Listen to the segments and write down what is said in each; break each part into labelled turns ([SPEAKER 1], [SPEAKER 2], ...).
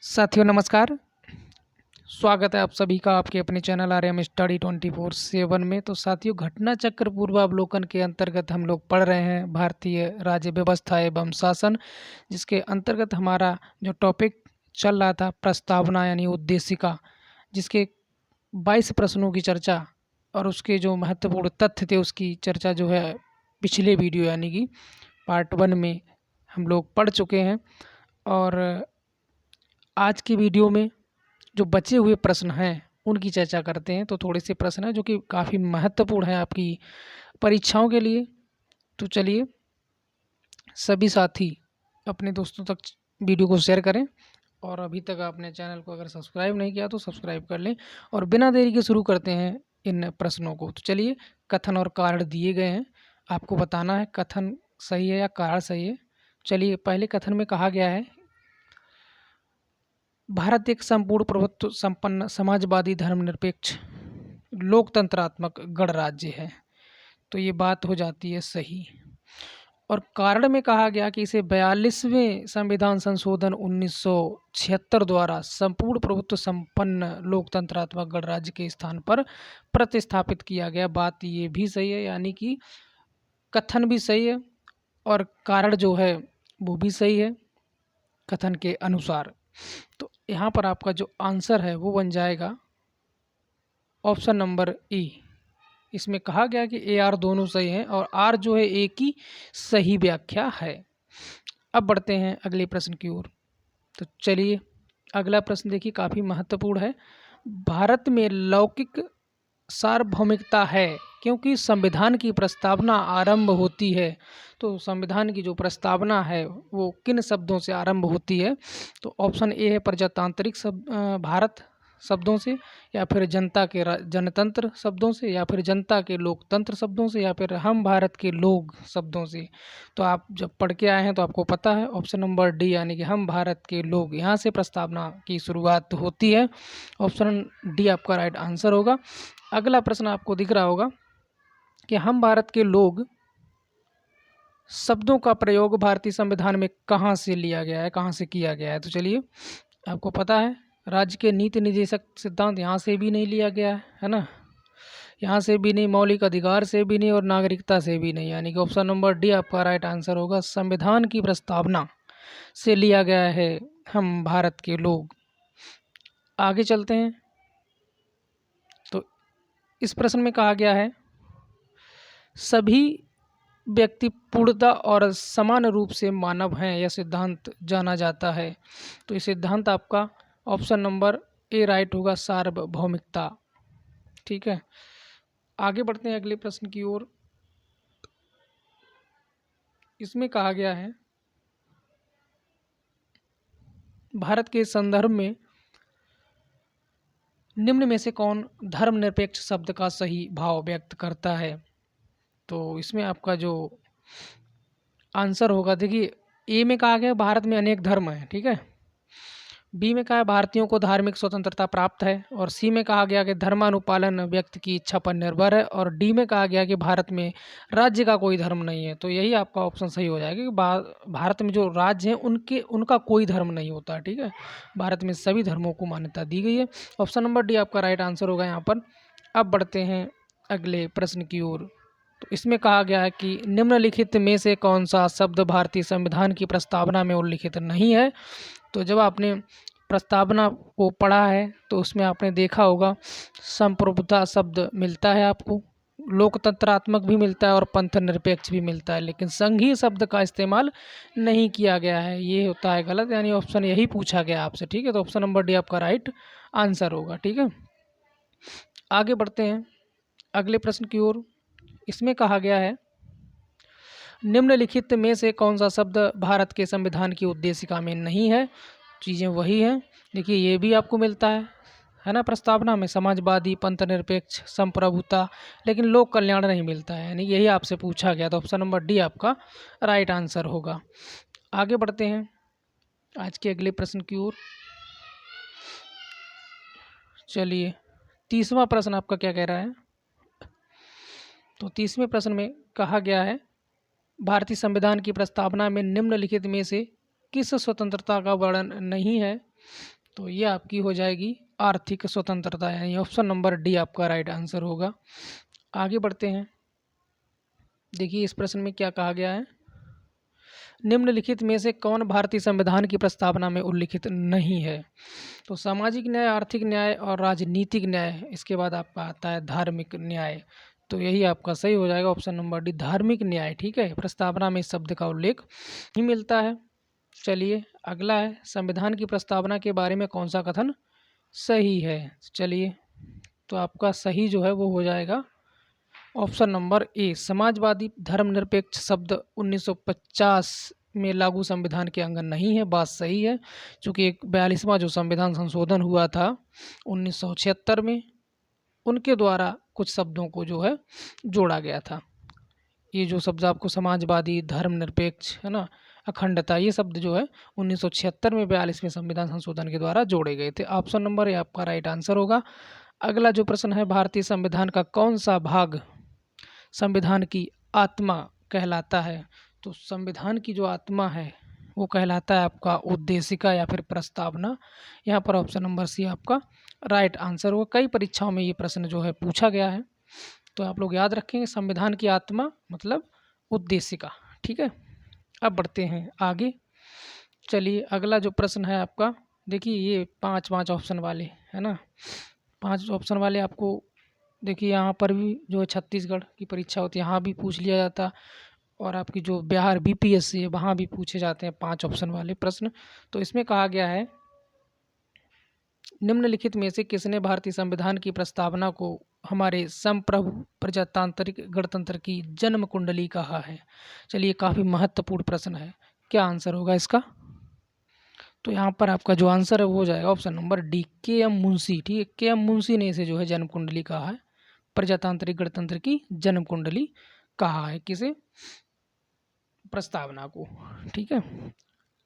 [SPEAKER 1] साथियों नमस्कार। स्वागत है आप सभी का आपके अपने चैनल आर्यम स्टडी 24/7 में। तो साथियों, घटना चक्र पूर्वावलोकन के अंतर्गत हम लोग पढ़ रहे हैं भारतीय राज्य व्यवस्था एवं शासन, जिसके अंतर्गत हमारा जो टॉपिक चल रहा था प्रस्तावना यानी उद्देशिका, जिसके 22 प्रश्नों की चर्चा और उसके जो महत्वपूर्ण तथ्य थे उसकी चर्चा जो है पिछले वीडियो यानी कि पार्ट 1 में हम लोग पढ़ चुके हैं। और आज की वीडियो में जो बचे हुए प्रश्न हैं उनकी चर्चा करते हैं। तो थोड़े से प्रश्न हैं जो कि काफ़ी महत्वपूर्ण हैं आपकी परीक्षाओं के लिए। तो चलिए, सभी साथी अपने दोस्तों तक वीडियो को शेयर करें और अभी तक आपने चैनल को अगर सब्सक्राइब नहीं किया तो सब्सक्राइब कर लें। और बिना देरी के शुरू करते हैं इन प्रश्नों को। तो चलिए, कथन और कारण दिए गए हैं, आपको बताना है कथन सही है या कारण सही है। चलिए, पहले कथन में कहा गया है भारत एक संपूर्ण प्रभुत्व संपन्न समाजवादी धर्मनिरपेक्ष लोकतंत्रात्मक गणराज्य है। तो ये बात हो जाती है सही। और कारण में कहा गया कि इसे 42वें संविधान संशोधन 1976 द्वारा संपूर्ण प्रभुत्व संपन्न लोकतंत्रात्मक गणराज्य के स्थान पर प्रतिस्थापित किया गया। बात ये भी सही है, यानी कि कथन भी सही है और कारण जो है वो भी सही है कथन के अनुसार। तो यहाँ पर आपका जो आंसर है वो बन जाएगा ऑप्शन नंबर ए। इसमें कहा गया कि ए आर दोनों सही हैं और आर जो है ए की सही व्याख्या है। अब बढ़ते हैं अगले प्रश्न की ओर। तो चलिए, अगला प्रश्न देखिए, काफ़ी महत्वपूर्ण है। भारत में लौकिक सार्वभौमिकता है क्योंकि संविधान की प्रस्तावना आरंभ होती है। तो संविधान की जो प्रस्तावना है वो किन शब्दों से आरंभ होती है? तो ऑप्शन ए है प्रजातांत्रिक भारत शब्दों से, या फिर जनता के जनतंत्र शब्दों से, या फिर जनता के लोकतंत्र शब्दों से, या फिर हम भारत के लोग शब्दों से। तो आप जब पढ़ के आए हैं तो आपको पता है ऑप्शन नंबर डी यानी कि हम भारत के लोग, यहाँ से प्रस्तावना की शुरुआत होती है। ऑप्शन डी आपका राइट आंसर होगा। अगला प्रश्न आपको दिख रहा होगा कि हम भारत के लोग शब्दों का प्रयोग भारतीय संविधान में कहाँ से लिया गया है, कहाँ से किया गया है? तो चलिए, आपको पता है राज्य के नीति निर्देशक सिद्धांत यहाँ से भी नहीं लिया गया है ना, यहाँ से भी नहीं, मौलिक अधिकार से भी नहीं और नागरिकता से भी नहीं, यानी कि ऑप्शन नंबर डी आपका राइट आंसर होगा। संविधान की प्रस्तावना से लिया गया है हम भारत के लोग। आगे चलते हैं। तो इस प्रश्न में कहा गया है सभी व्यक्ति पूर्णतः और समान रूप से मानव हैं, यह सिद्धांत जाना जाता है। तो ये सिद्धांत आपका ऑप्शन नंबर ए राइट होगा, सार्वभौमिकता। ठीक है, आगे बढ़ते हैं अगले प्रश्न की ओर। इसमें कहा गया है भारत के संदर्भ में निम्न में से कौन धर्मनिरपेक्ष शब्द का सही भाव व्यक्त करता है? तो इसमें आपका जो आंसर होगा, देखिए, ए में कहा गया भारत में अनेक धर्म हैं, ठीक है। बी में कहा है भारतीयों को धार्मिक स्वतंत्रता प्राप्त है, और सी में कहा गया कि धर्मानुपालन व्यक्ति की इच्छा पर निर्भर है, और डी में कहा गया कि भारत में राज्य का कोई धर्म नहीं है। तो यही आपका ऑप्शन सही हो जाएगा कि भारत में जो राज्य हैं उनका कोई धर्म नहीं होता, ठीक है। भारत में सभी धर्मों को मान्यता दी गई है। ऑप्शन नंबर डी आपका राइट आंसर होगा यहाँ पर। अब बढ़ते हैं अगले प्रश्न की ओर। तो इसमें कहा गया है कि निम्नलिखित में से कौन सा शब्द भारतीय संविधान की प्रस्तावना में उल्लिखित नहीं है? तो जब आपने प्रस्तावना को पढ़ा है तो उसमें आपने देखा होगा संप्रभुता शब्द मिलता है आपको, लोकतंत्रात्मक भी मिलता है और पंथ निरपेक्ष भी मिलता है, लेकिन संघीय शब्द का इस्तेमाल नहीं किया गया है। ये होता है गलत, यानी ऑप्शन यही पूछा गया आपसे, ठीक है। तो ऑप्शन नंबर डी आपका राइट आंसर होगा, ठीक है। आगे बढ़ते हैं अगले प्रश्न की ओर। इसमें कहा गया है निम्नलिखित में से कौन सा शब्द भारत के संविधान की उद्देशिका में नहीं है? चीज़ें वही हैं, देखिए, ये भी आपको मिलता है ना प्रस्तावना में, समाजवादी, पंथ निरपेक्ष, संप्रभुता, लेकिन लोक कल्याण नहीं मिलता है, यानी यही आपसे पूछा गया। तो ऑप्शन नंबर डी आपका राइट आंसर होगा। आगे बढ़ते हैं आज के अगले प्रश्न की ओर। चलिए, 30वां प्रश्न आपका क्या कह रहा है? तो 30वें प्रश्न में कहा गया है भारतीय संविधान की प्रस्तावना में निम्नलिखित में से किस स्वतंत्रता का वर्णन नहीं है? तो ये आपकी हो जाएगी आर्थिक स्वतंत्रता, यानी ऑप्शन नंबर डी आपका राइट आंसर होगा। आगे बढ़ते हैं। देखिए इस प्रश्न में क्या कहा गया है, निम्नलिखित में से कौन भारतीय संविधान की प्रस्तावना में उल्लिखित नहीं है। तो सामाजिक न्याय, आर्थिक न्याय और राजनीतिक न्याय, इसके बाद आपका आता है धार्मिक न्याय। तो यही आपका सही हो जाएगा ऑप्शन नंबर डी, धार्मिक न्याय। ठीक है, प्रस्तावना में इस शब्द का उल्लेख ही मिलता है। चलिए अगला है, संविधान की प्रस्तावना के बारे में कौन सा कथन सही है। चलिए तो आपका सही जो है वो हो जाएगा ऑप्शन नंबर ए, समाजवादी धर्मनिरपेक्ष शब्द 1950 में लागू संविधान के अंग नहीं है। बात सही है, क्योंकि एक 42वां जो संविधान संशोधन हुआ था 1976 में, उनके द्वारा कुछ शब्दों को जो है जोड़ा गया था। ये जो शब्द आपको समाजवादी, धर्मनिरपेक्ष, है ना, अखंडता, ये शब्द जो है 1976 में 42वें संविधान संशोधन के द्वारा जोड़े गए थे। ऑप्शन नंबर ए आपका राइट आंसर होगा। अगला जो प्रश्न है, भारतीय संविधान का कौन सा भाग संविधान की आत्मा कहलाता है। तो संविधान की जो आत्मा है वो कहलाता है आपका उद्देशिका या फिर प्रस्तावना। यहाँ पर ऑप्शन नंबर सी आपका राइट आंसर होगा। कई परीक्षाओं में ये प्रश्न जो है पूछा गया है, तो आप लोग याद रखेंगे संविधान की आत्मा मतलब उद्देशिका। ठीक है, अब बढ़ते हैं आगे। चलिए अगला जो प्रश्न है आपका, देखिए ये पांच पांच ऑप्शन वाले है ना, पांच ऑप्शन वाले आपको देखिए यहाँ पर भी जो है छत्तीसगढ़ की परीक्षा होती है यहाँ भी पूछ लिया जाता, और आपकी जो बिहार बीपीएससी है वहाँ भी पूछे जाते हैं पांच ऑप्शन वाले प्रश्न। तो इसमें कहा गया है, निम्नलिखित में से किसने भारतीय संविधान की प्रस्तावना को हमारे संप्रभु प्रजातांत्रिक गणतंत्र की जन्म कुंडली कहा है। चलिए काफ़ी महत्वपूर्ण प्रश्न है, क्या आंसर होगा इसका। तो यहाँ पर आपका जो आंसर है वो हो जाएगा ऑप्शन नंबर डी, के एम मुंशी। ठीक है, के एम मुंशी ने इसे जो है जन्म कुंडली कहा है, प्रजातांत्रिक गणतंत्र की जन्म कुंडली कहा है किसे, प्रस्तावना को। ठीक है,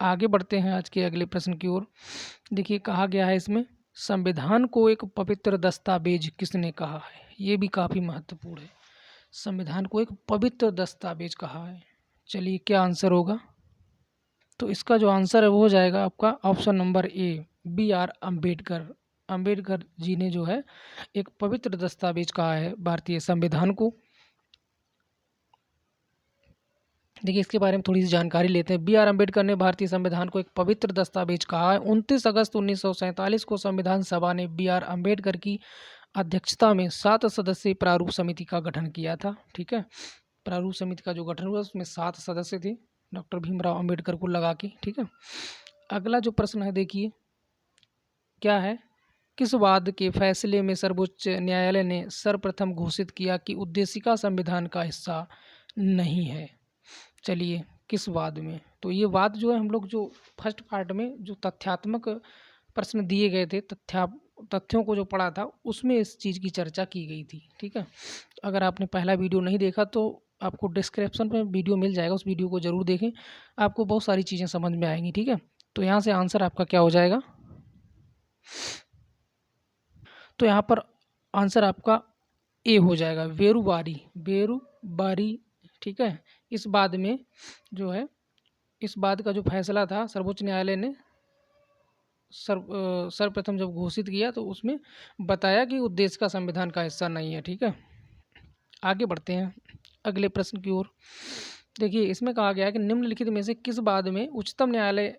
[SPEAKER 1] आगे बढ़ते हैं आज के अगले प्रश्न की ओर। देखिए कहा गया है इसमें, संविधान को एक पवित्र दस्तावेज किसने कहा है। ये भी काफ़ी महत्वपूर्ण है, संविधान को एक पवित्र दस्तावेज कहा है। चलिए क्या आंसर होगा। तो इसका जो आंसर है वो हो जाएगा आपका option number A, B R Ambedkar. Ambedkar ji ने जो है एक पवित्र दस्तावेज कहा है भारतीय संविधान को। देखिए इसके बारे में थोड़ी सी जानकारी लेते हैं। बी आर अम्बेडकर ने भारतीय संविधान को एक पवित्र दस्तावेज कहा है। 29 अगस्त 1947 को संविधान सभा ने बी आर अम्बेडकर की अध्यक्षता में 7 सदस्यीय प्रारूप समिति का गठन किया था। ठीक है, प्रारूप समिति का जो गठन हुआ उसमें 7 सदस्य थे डॉक्टर भीमराव अम्बेडकर को लगा के। ठीक है, अगला जो प्रश्न है देखिए क्या है, किस वाद के फैसले में सर्वोच्च न्यायालय ने सर्वप्रथम घोषित किया कि उद्देशिका संविधान का हिस्सा नहीं है। चलिए किस वाद में, तो ये वाद जो है हम लोग जो फर्स्ट पार्ट में जो तथ्यात्मक प्रश्न दिए गए थे, तथ्यों को जो पढ़ा था उसमें इस चीज़ की चर्चा की गई थी। ठीक है, अगर आपने पहला वीडियो नहीं देखा तो आपको डिस्क्रिप्शन में वीडियो मिल जाएगा, उस वीडियो को ज़रूर देखें, आपको बहुत सारी चीज़ें समझ में आएंगी। ठीक है, तो यहाँ से आंसर आपका क्या हो जाएगा, तो यहाँ पर आंसर आपका ए हो जाएगा, वेरुबारी, वेरुबारी। ठीक है, इस बाद में जो है इस बात का जो फैसला था सर्वोच्च न्यायालय ने सर्वप्रथम जब घोषित किया तो उसमें बताया कि उद्देश्य का संविधान का हिस्सा नहीं है। ठीक है, आगे बढ़ते हैं अगले प्रश्न की ओर। देखिए इसमें कहा गया है कि निम्नलिखित में से किस बाद में उच्चतम न्यायालय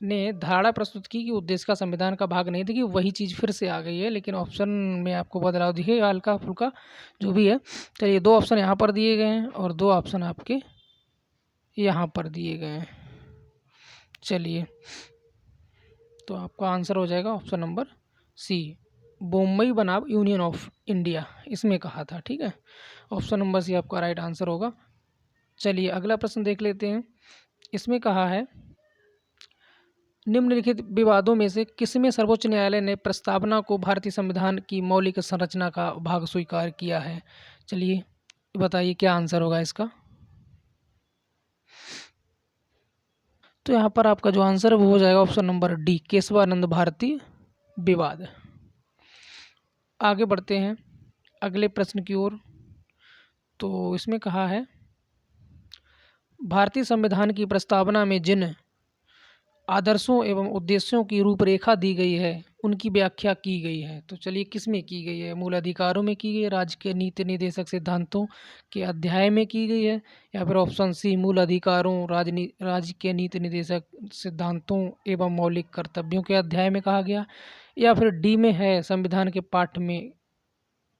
[SPEAKER 1] ने धारणा प्रस्तुत की कि उद्देश्य का संविधान का भाग नहीं। देखिए वही चीज़ फिर से आ गई है, लेकिन ऑप्शन में आपको बदलाव दिखेगा हल्का फुल्का जो भी है। चलिए 2 ऑप्शन यहाँ पर दिए गए हैं और 2 ऑप्शन आपके यहाँ पर दिए गए हैं। चलिए तो आपका आंसर हो जाएगा ऑप्शन नंबर सी, बम्बई बनाम यूनियन ऑफ इंडिया, इसमें कहा था। ठीक है, ऑप्शन नंबर सी आपका राइट आंसर होगा। चलिए अगला प्रश्न देख लेते हैं। इसमें कहा है, निम्नलिखित विवादों में से किसमें सर्वोच्च न्यायालय ने प्रस्तावना को भारतीय संविधान की मौलिक संरचना का भाग स्वीकार किया है। चलिए बताइए क्या आंसर होगा इसका। तो यहाँ पर आपका जो आंसर है वो हो जाएगा option number d, Keshavananda Bharati विवाद। आगे बढ़ते हैं अगले प्रश्न की ओर। तो इसमें कहा है, भारतीय संविधान की प्रस्तावना में जिन आदर्शों एवं उद्देश्यों की रूपरेखा दी गई है, उनकी व्याख्या की गई है। तो चलिए किस में की गई है? मूल अधिकारों में की गई है, राज्य के नीति निर्देशक सिद्धांतों के अध्याय में की गई है, या फिर ऑप्शन सी मूल अधिकारों राज्य के नीति निर्देशक सिद्धांतों एवं मौलिक कर्तव्यों के अध्याय में कहा गया, या फिर डी में है संविधान के पाठ में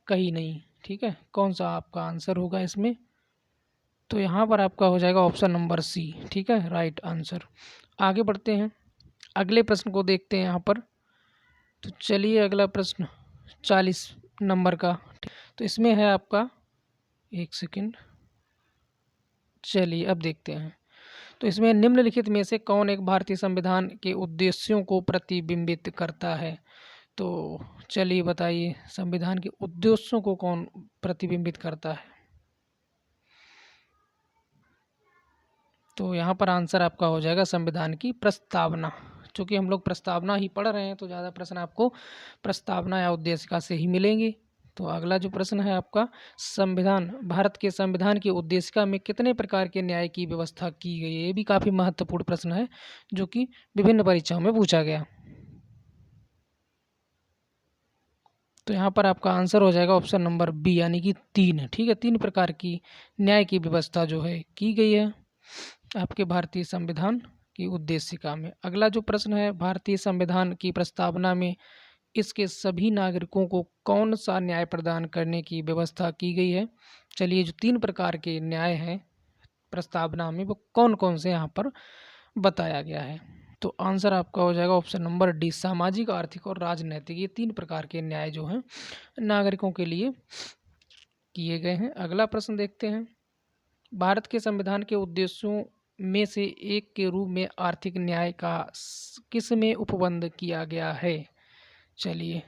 [SPEAKER 1] कहीं नहीं। ठीक है, कौन सा आपका आंसर होगा इसमें? तो यहाँ पर आपका हो जाएगा ऑप्शन नंबर सी। ठीक है, राइट आंसर। आगे बढ़ते हैं, अगले प्रश्न को देखते हैं यहाँ पर। तो चलिए अगला प्रश्न 40 नंबर का। तो इसमें है आपका, एक सेकंड, चलिए अब देखते हैं। तो इसमें निम्नलिखित में से कौन एक भारतीय संविधान के उद्देश्यों को प्रतिबिंबित करता है? तो चलिए बताइए, संविधान के उद्देश्यों को कौन प्रतिबिंबित करता है? तो यहाँ पर आंसर आपका हो जाएगा संविधान की प्रस्तावना। चूँकि हम लोग प्रस्तावना ही पढ़ रहे हैं तो ज़्यादा प्रश्न आपको प्रस्तावना या उद्देशिका से ही मिलेंगे। तो अगला जो प्रश्न है आपका, भारत के संविधान की उद्देशिका में कितने प्रकार के न्याय की व्यवस्था की गई है? ये भी काफ़ी महत्वपूर्ण प्रश्न है जो कि विभिन्न परीक्षाओं में पूछा गया। तो यहाँ पर आपका आंसर हो जाएगा ऑप्शन नंबर बी, यानी कि 3। ठीक है, 3 प्रकार की न्याय की व्यवस्था जो है की गई है आपके भारतीय संविधान की उद्देशिका में। अगला जो प्रश्न है, भारतीय संविधान की प्रस्तावना में इसके सभी नागरिकों को कौन सा न्याय प्रदान करने की व्यवस्था की गई है? चलिए, जो 3 प्रकार के न्याय हैं प्रस्तावना में वो कौन कौन से यहाँ पर बताया गया है? तो आंसर आपका हो जाएगा ऑप्शन नंबर डी, सामाजिक, आर्थिक और राजनैतिक। ये 3 प्रकार के न्याय जो हैं नागरिकों के लिए किए गए हैं। अगला प्रश्न देखते हैं, भारत के संविधान के उद्देश्यों में से एक के रूप में आर्थिक न्याय का किस में उपबंध किया गया है? चलिए,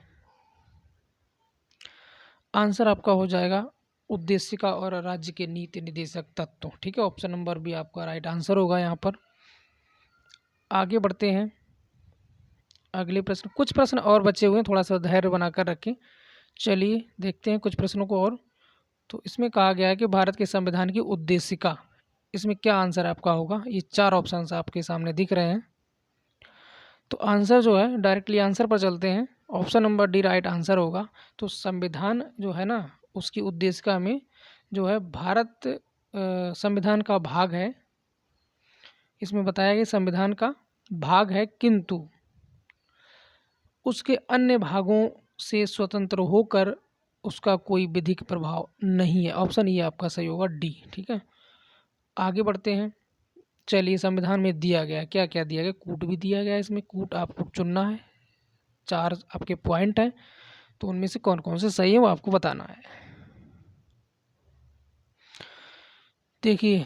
[SPEAKER 1] आंसर आपका हो जाएगा उद्देशिका और राज्य के नीति निर्देशक तत्व। ठीक है, ऑप्शन नंबर बी आपका राइट आंसर होगा यहाँ पर। आगे बढ़ते हैं, अगले प्रश्न, कुछ प्रश्न और बचे हुए हैं, थोड़ा सा धैर्य बनाकर रखें। चलिए देखते हैं कुछ प्रश्नों को और। तो इसमें कहा गया है कि भारत के संविधान की उद्देशिका, इसमें क्या आंसर आपका होगा? ये 4 ऑप्शंस आपके सामने दिख रहे हैं। तो आंसर जो है, डायरेक्टली आंसर पर चलते हैं, option number D right answer होगा। तो संविधान जो है ना, उसकी उद्देशिका में जो है भारत संविधान का भाग है, इसमें बताया गया संविधान का भाग है, किंतु उसके अन्य भागों से स्वतंत्र होकर उसका कोई विधिक प्रभाव नहीं है। ऑप्शन ये आपका सही होगा, डी। ठीक है, आगे बढ़ते हैं। चलिए, संविधान में दिया गया, क्या क्या दिया गया? कूट भी दिया गया है, इसमें कूट आपको चुनना है। 4 आपके पॉइंट हैं, तो उनमें से कौन कौन से सही है वो आपको बताना है। देखिए,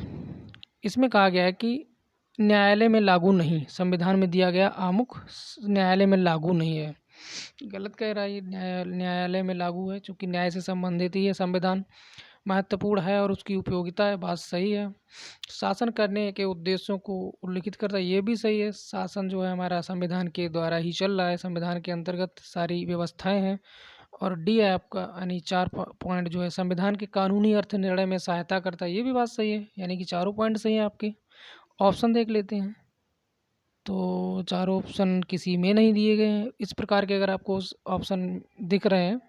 [SPEAKER 1] इसमें कहा गया है कि न्यायालय में लागू नहीं, संविधान में दिया गया आमुख न्यायालय में लागू नहीं है। गलत कह रहा है ये, न्यायालय में लागू है, चूँकि न्याय से संबंधित ही है संविधान, महत्वपूर्ण है और उसकी उपयोगिता है, बात सही है। शासन करने के उद्देश्यों को उल्लिखित करता है, ये भी सही है। शासन जो है हमारा संविधान के द्वारा ही चल रहा है, संविधान के अंतर्गत सारी व्यवस्थाएं हैं। और डी है आपका, यानी 4 पॉइंट जो है संविधान के कानूनी अर्थ निर्णय में सहायता करता है, ये भी बात सही है, यानी कि चारों पॉइंट सही हैं आपके। ऑप्शन देख लेते हैं, तो चारों ऑप्शन किसी में नहीं दिए गए हैं। इस प्रकार के अगर आपको ऑप्शन दिख रहे हैं,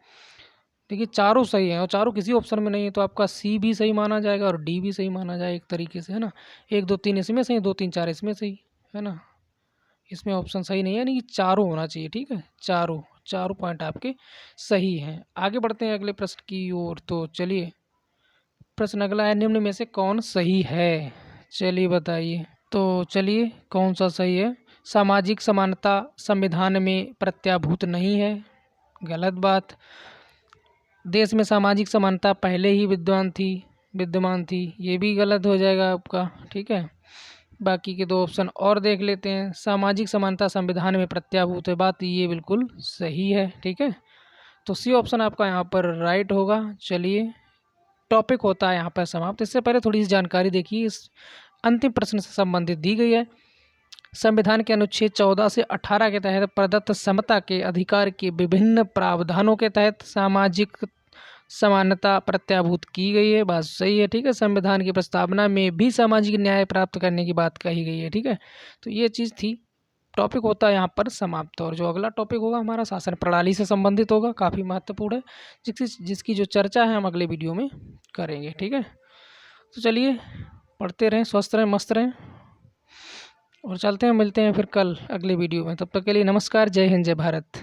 [SPEAKER 1] देखिए चारों सही हैं और चारों किसी ऑप्शन में नहीं है, तो आपका सी भी सही माना जाएगा और डी भी सही माना जाएगा एक तरीके से, है ना। 1 2 3 इसमें सही, 2 3 4 इसमें सही, है ना। इसमें ऑप्शन सही नहीं है, यानी कि चारों होना चाहिए। ठीक है, चारों पॉइंट आपके सही हैं। आगे बढ़ते हैं अगले प्रश्न की ओर। तो चलिए, प्रश्न अगला है, निम्न में से कौन सही है? चलिए बताइए। तो चलिए, कौन सा सही है? सामाजिक समानता संविधान में प्रत्याभूत नहीं है, गलत बात। देश में सामाजिक समानता पहले ही विद्यमान थी, ये भी गलत हो जाएगा आपका। ठीक है, बाकी के 2 ऑप्शन और देख लेते हैं। सामाजिक समानता संविधान में प्रत्याभूत है, बात ये बिल्कुल सही है। ठीक है, तो सी ऑप्शन आपका यहाँ पर राइट होगा। चलिए, टॉपिक होता है यहाँ पर समाप्त। इससे पहले थोड़ी सी जानकारी देखिए, इस अंतिम प्रश्न से संबंधित दी गई है। संविधान के अनुच्छेद 14 से 18 के तहत प्रदत्त समता के अधिकार के विभिन्न प्रावधानों के तहत सामाजिक समानता प्रत्याभूत की गई है, बात सही है। ठीक है, संविधान की प्रस्तावना में भी सामाजिक न्याय प्राप्त करने की बात कही गई है। ठीक है, तो ये चीज़ थी। टॉपिक होता है यहाँ पर समाप्त। और जो अगला टॉपिक होगा हमारा शासन प्रणाली से संबंधित होगा, काफ़ी महत्वपूर्ण है, जिसकी जो चर्चा है हम अगले वीडियो में करेंगे। ठीक है, तो चलिए पढ़ते रहें, स्वस्थ रहें, मस्त रहें, और चलते हैं, मिलते हैं फिर कल अगले वीडियो में। तब तक के लिए नमस्कार, जय हिंद, जय भारत।